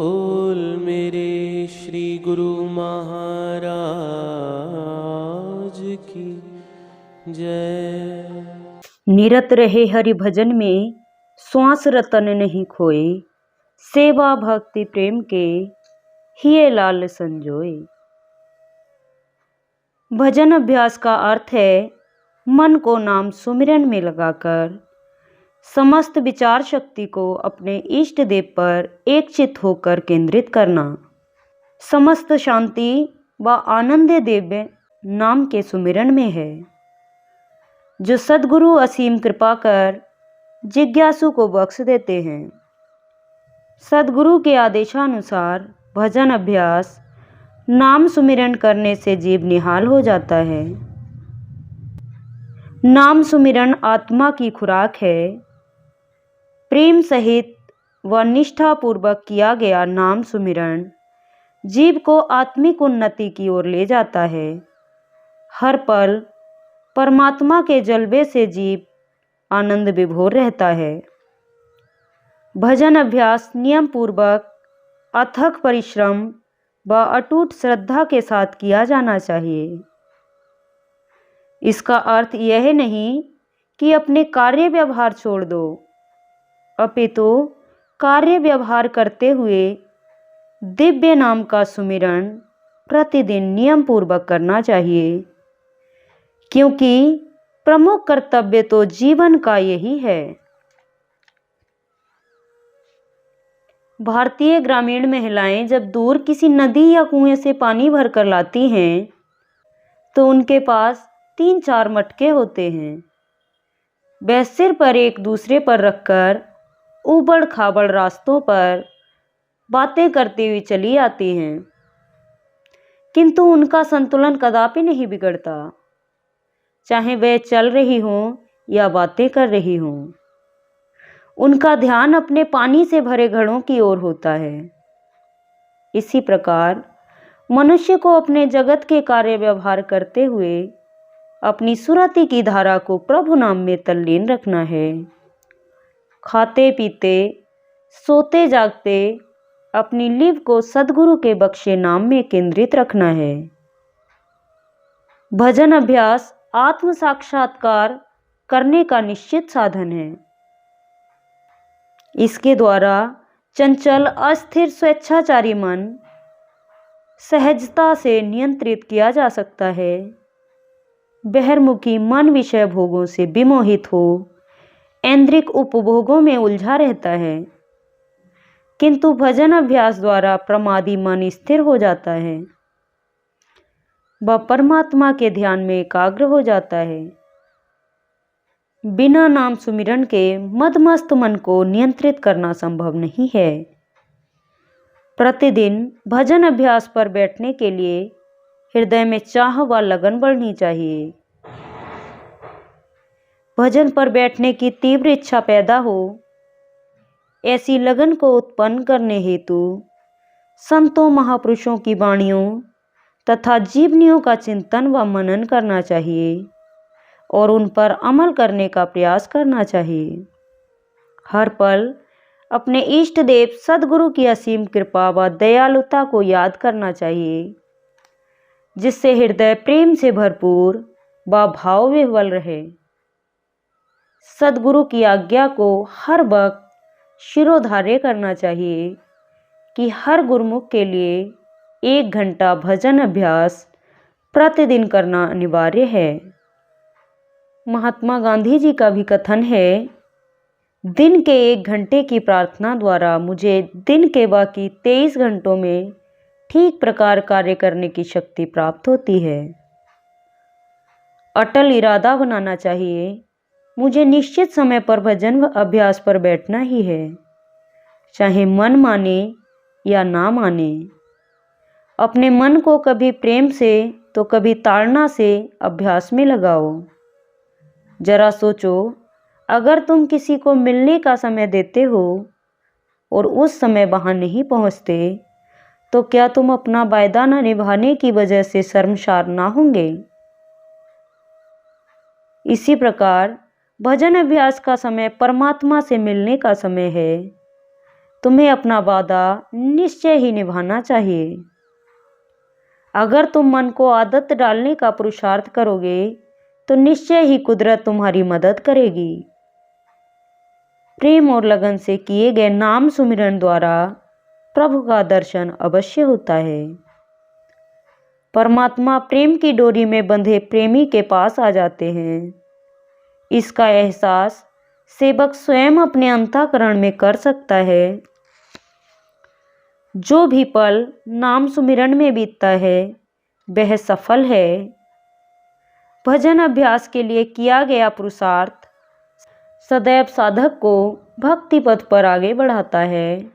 बोल मेरे श्री गुरु महाराज की जय। निरत रहे हरि भजन में, श्वास रतन नहीं खोए, सेवा भक्ति प्रेम के हिये लाल संजोए। भजन अभ्यास का अर्थ है मन को नाम सुमिरन में लगाकर समस्त विचार शक्ति को अपने इष्ट देव पर एकचित होकर केंद्रित करना। समस्त शांति व आनंद दिव्य नाम के सुमिरन में है, जो सद्गुरु असीम कृपा कर जिज्ञासु को बख्श देते हैं। सद्गुरु के आदेशानुसार भजन अभ्यास नाम सुमिरन करने से जीव निहाल हो जाता है। नाम सुमिरन आत्मा की खुराक है। प्रेम सहित व निष्ठापूर्वक किया गया नाम सुमिरन जीव को आत्मिक उन्नति की ओर ले जाता है। हर पल परमात्मा के जलवे से जीव आनंद विभोर रहता है। भजन अभ्यास नियम पूर्वक अथक परिश्रम व अटूट श्रद्धा के साथ किया जाना चाहिए। इसका अर्थ यह नहीं कि अपने कार्य व्यवहार छोड़ दो, अपितु कार्य व्यवहार करते हुए दिव्य नाम का सुमिरन प्रतिदिन नियम पूर्वक करना चाहिए, क्योंकि प्रमुख कर्तव्य तो जीवन का यही है। भारतीय ग्रामीण महिलाएं जब दूर किसी नदी या कुएं से पानी भरकर लाती हैं तो उनके पास 3-4 मटके होते हैं। वह सिर पर एक दूसरे पर रखकर ऊबड़ खाबड़ रास्तों पर बातें करती हुई चली आती हैं, किंतु उनका संतुलन कदापि नहीं बिगड़ता, चाहे वह चल रही हों या बातें कर रही हों। उनका ध्यान अपने पानी से भरे घड़ों की ओर होता है। इसी प्रकार मनुष्य को अपने जगत के कार्य व्यवहार करते हुए अपनी सुरति की धारा को प्रभु नाम में तल्लीन रखना है। खाते पीते सोते जागते अपनी लीव को सद्गुरु के बख्शे नाम में केंद्रित रखना है। भजन अभ्यास आत्म साक्षात्कार करने का निश्चित साधन है। इसके द्वारा चंचल अस्थिर स्वेच्छाचारी मन सहजता से नियंत्रित किया जा सकता है। बहिर्मुखी मन विषय भोगों से विमोहित हो ऐन्द्रिक उपभोगों में उलझा रहता है, किंतु भजन अभ्यास द्वारा प्रमादी मन स्थिर हो जाता है, वह परमात्मा के ध्यान में एकाग्र हो जाता है। बिना नाम सुमिरन के मदमस्त मन को नियंत्रित करना संभव नहीं है। प्रतिदिन भजन अभ्यास पर बैठने के लिए हृदय में चाह व लगन बढ़नी चाहिए। भजन पर बैठने की तीव्र इच्छा पैदा हो, ऐसी लगन को उत्पन्न करने हेतु संतों महापुरुषों की वाणियों तथा जीवनियों का चिंतन व मनन करना चाहिए और उन पर अमल करने का प्रयास करना चाहिए। हर पल अपने इष्ट देव सद्गुरु की असीम कृपा व दयालुता को याद करना चाहिए, जिससे हृदय प्रेम से भरपूर व भाव विह्वल रहे। सद्गुरु की आज्ञा को हर वक्त शिरोधार्य करना चाहिए कि हर गुरुमुख के लिए 1 घंटा भजन अभ्यास प्रतिदिन करना अनिवार्य है। महात्मा गांधी जी का भी कथन है, दिन के 1 घंटे की प्रार्थना द्वारा मुझे दिन के बाकी 23 घंटों में ठीक प्रकार कार्य करने की शक्ति प्राप्त होती है। अटल इरादा बनाना चाहिए, मुझे निश्चित समय पर भजन अभ्यास पर बैठना ही है, चाहे मन माने या ना माने। अपने मन को कभी प्रेम से तो कभी ताड़ना से अभ्यास में लगाओ। जरा सोचो, अगर तुम किसी को मिलने का समय देते हो और उस समय वहां नहीं पहुंचते, तो क्या तुम अपना वायदा न निभाने की वजह से शर्मसार ना होंगे? इसी प्रकार भजन अभ्यास का समय परमात्मा से मिलने का समय है, तुम्हें अपना वादा निश्चय ही निभाना चाहिए। अगर तुम मन को आदत डालने का पुरुषार्थ करोगे तो निश्चय ही कुदरत तुम्हारी मदद करेगी। प्रेम और लगन से किए गए नाम सुमिरन द्वारा प्रभु का दर्शन अवश्य होता है। परमात्मा प्रेम की डोरी में बंधे प्रेमी के पास आ जाते हैं। इसका एहसास सेवक स्वयं अपने अंतःकरण में कर सकता है। जो भी पल नाम सुमिरन में बीतता है वह सफल है। भजन अभ्यास के लिए किया गया पुरुषार्थ सदैव साधक को भक्ति पथ पर आगे बढ़ाता है।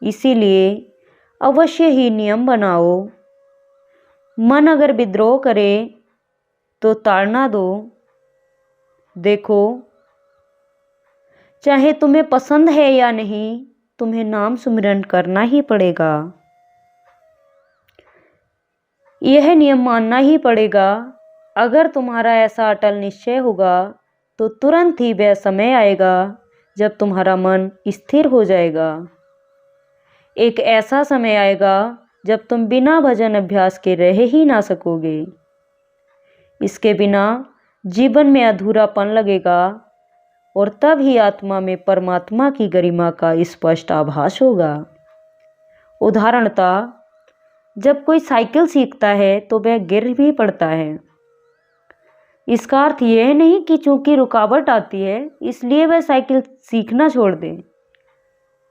इसीलिए अवश्य ही नियम बनाओ। मन अगर विद्रोह करे तो ताड़ना दो। देखो, चाहे तुम्हें पसंद है या नहीं, तुम्हें नाम सुमिरन करना ही पड़ेगा। यह नियम मानना ही पड़ेगा। अगर तुम्हारा ऐसा अटल निश्चय होगा तो तुरंत ही वह समय आएगा जब तुम्हारा मन स्थिर हो जाएगा। एक ऐसा समय आएगा जब तुम बिना भजन अभ्यास के रह ही ना सकोगे। इसके बिना जीवन में अधूरापन लगेगा और तब ही आत्मा में परमात्मा की गरिमा का स्पष्ट आभास होगा। उदाहरणतः जब कोई साइकिल सीखता है तो वह गिर भी पड़ता है। इसका अर्थ यह नहीं कि चूंकि रुकावट आती है इसलिए वह साइकिल सीखना छोड़ दे।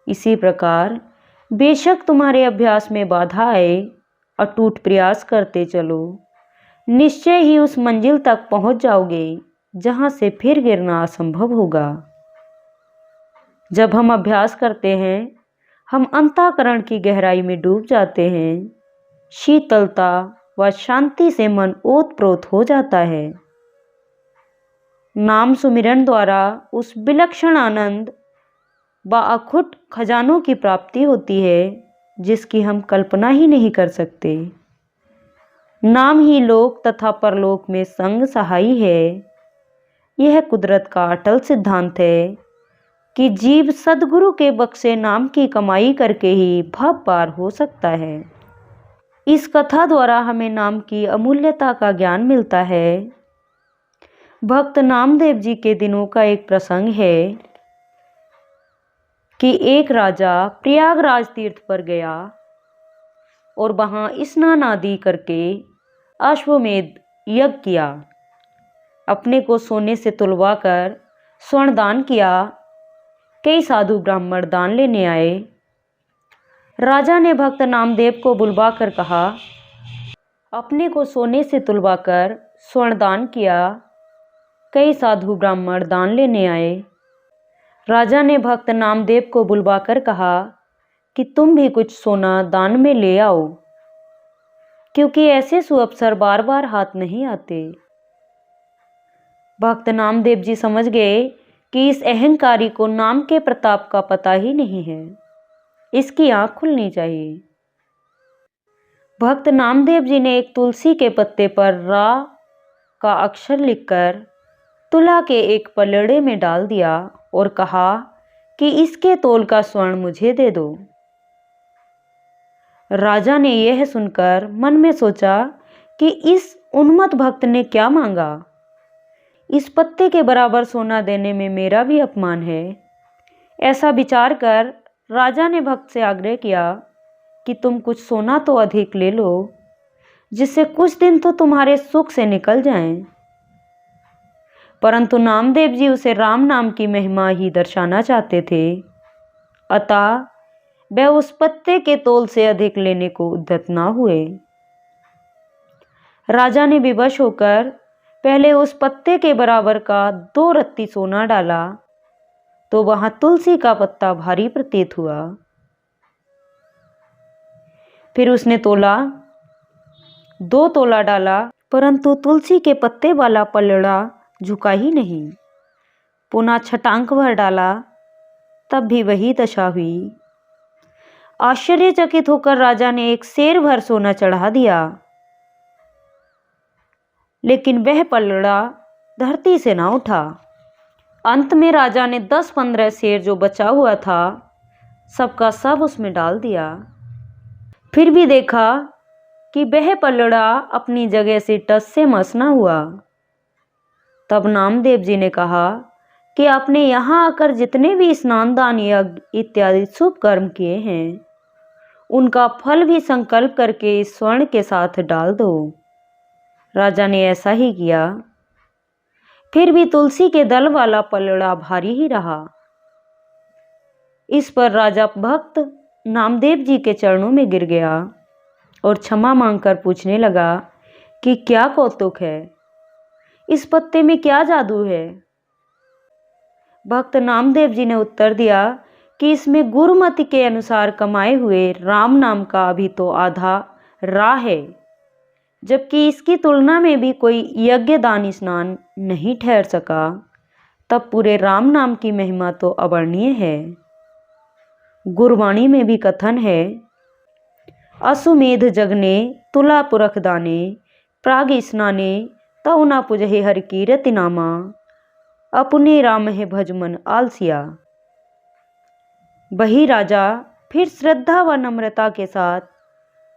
इसी प्रकार बेशक तुम्हारे अभ्यास में बाधा आए, अटूट प्रयास करते चलो, निश्चय ही उस मंजिल तक पहुंच जाओगे जहां से फिर गिरना असंभव होगा। जब हम अभ्यास करते हैं हम अंतःकरण की गहराई में डूब जाते हैं। शीतलता व शांति से मन ओतप्रोत हो जाता है। नाम सुमिरन द्वारा उस विलक्षण आनंद व अखुट खजानों की प्राप्ति होती है जिसकी हम कल्पना ही नहीं कर सकते। नाम ही लोक तथा परलोक में संग सहाई है। यह कुदरत का अटल सिद्धांत है कि जीव सद्गुरु के बख्शे नाम की कमाई करके ही भव पार हो सकता है। इस कथा द्वारा हमें नाम की अमूल्यता का ज्ञान मिलता है। भक्त नामदेव जी के दिनों का एक प्रसंग है कि एक राजा प्रयागराज तीर्थ पर गया और वहाँ स्नान आदि करके अश्वमेध यज्ञ किया। अपने को सोने से तुलवाकर स्वर्ण दान किया। कई साधु ब्राह्मण दान लेने आए। राजा ने भक्त नामदेव को बुलवाकर कहा, अपने को सोने से तुलवाकर स्वर्ण दान किया। कई साधु ब्राह्मण दान लेने आए। राजा ने भक्त नामदेव को बुलवाकर कहा कि तुम भी कुछ सोना दान में ले आओ, क्योंकि ऐसे सुअवसर बार बार हाथ नहीं आते। भक्त नामदेव जी समझ गए कि इस अहंकारी को नाम के प्रताप का पता ही नहीं है। इसकी आंख खुलनी चाहिए। भक्त नामदेव जी ने एक तुलसी के पत्ते पर रा का अक्षर लिखकर तुला के एक पलड़े में डाल दिया और कहा कि इसके तोल का स्वर्ण मुझे दे दो। राजा ने यह सुनकर मन में सोचा कि इस उन्मत्त भक्त ने क्या मांगा। इस पत्ते के बराबर सोना देने में मेरा भी अपमान है। ऐसा विचार कर राजा ने भक्त से आग्रह किया कि तुम कुछ सोना तो अधिक ले लो, जिससे कुछ दिन तो तुम्हारे सुख से निकल जाएं। परंतु नामदेव जी उसे राम नाम की महिमा ही दर्शाना चाहते थे। अतः वह उस पत्ते के तोल से अधिक लेने को उद्यत न हुए। राजा ने विवश होकर पहले उस पत्ते के बराबर का 2 रत्ती सोना डाला तो वहां तुलसी का पत्ता भारी प्रतीत हुआ। फिर उसने 2 तोला डाला, परंतु तुलसी के पत्ते वाला पलड़ा झुका ही नहीं। पुनः छटांक भर डाला, तब भी वही दशा हुई। आश्चर्यचकित होकर राजा ने एक सेर भर सोना चढ़ा दिया, लेकिन वह पलड़ा धरती से ना उठा। अंत में राजा ने 10-15 सेर जो बचा हुआ था सबका सब उसमें डाल दिया। फिर भी देखा कि वह पलड़ा अपनी जगह से टस से मस न हुआ। तब नामदेव जी ने कहा कि आपने यहाँ आकर जितने भी स्नान दान यज्ञ इत्यादि शुभ कर्म किए हैं, उनका फल भी संकल्प करके इस स्वर्ण के साथ डाल दो। राजा ने ऐसा ही किया। फिर भी तुलसी के दल वाला पलड़ा भारी ही रहा। इस पर राजा भक्त नामदेव जी के चरणों में गिर गया और क्षमा मांगकर पूछने लगा कि क्या कौतुक है, इस पत्ते में क्या जादू है। भक्त नामदेव जी ने उत्तर दिया कि इसमें गुरुमति के अनुसार कमाए हुए राम नाम का अभी तो आधा राह है, जबकि इसकी तुलना में भी कोई यज्ञ दान स्नान नहीं ठहर सका। तब पूरे राम नाम की महिमा तो अवर्णीय है। गुरबाणी में भी कथन है, अश्वमेध जगने तुला पुरख दाने, प्राग स्नाने तऊ ना पुजहे हर कीरति नामा, अपने राम है भजमन आलसिया। वही राजा फिर श्रद्धा व नम्रता के साथ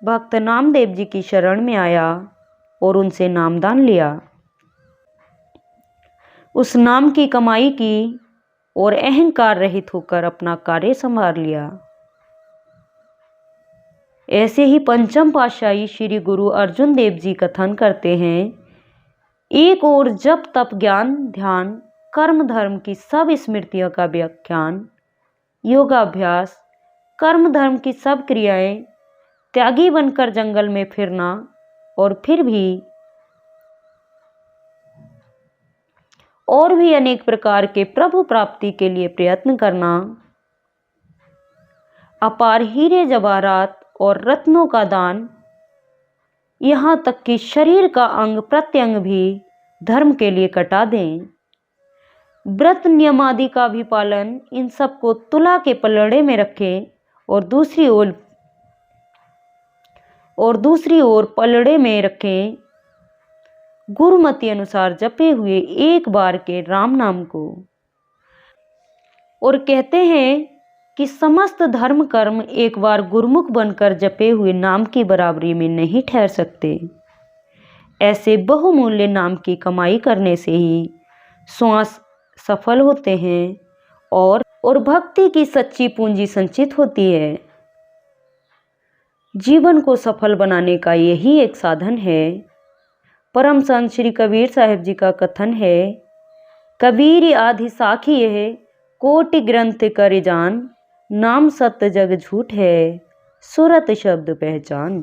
भक्त नामदेव जी की शरण में आया और उनसे नामदान लिया। उस नाम की कमाई की और अहंकार रहित होकर अपना कार्य संभाल लिया। ऐसे ही पंचम पातशाही श्री गुरु अर्जुन देव जी कथन करते हैं, एक और जप तप ज्ञान ध्यान कर्म धर्म की सब स्मृतियों का व्याख्यान, योगाभ्यास, कर्म धर्म की सब क्रियाएं, त्यागी बनकर जंगल में फिरना और फिर भी अनेक प्रकार के प्रभु प्राप्ति के लिए प्रयत्न करना, अपार हीरे जवाहरात और रत्नों का दान, यहाँ तक कि शरीर का अंग प्रत्यंग भी धर्म के लिए कटा दें, व्रत नियम आदि का भी पालन, इन सबको तुला के पलड़े में रखें और दूसरी ओर पलड़े में रखें गुरुमति अनुसार जपे हुए एक बार के राम नाम को। और कहते हैं कि समस्त धर्म कर्म एक बार गुरुमुख बनकर जपे हुए नाम की बराबरी में नहीं ठहर सकते। ऐसे बहुमूल्य नाम की कमाई करने से ही श्वास सफल होते हैं और भक्ति की सच्ची पूंजी संचित होती है। जीवन को सफल बनाने का यही एक साधन है। परम संत श्री कबीर साहिब जी का कथन है, कबीर आधि साखी यह कोटि ग्रंथ कर जान, नाम सत्य जग झूठ है, सुरत शब्द पहचान।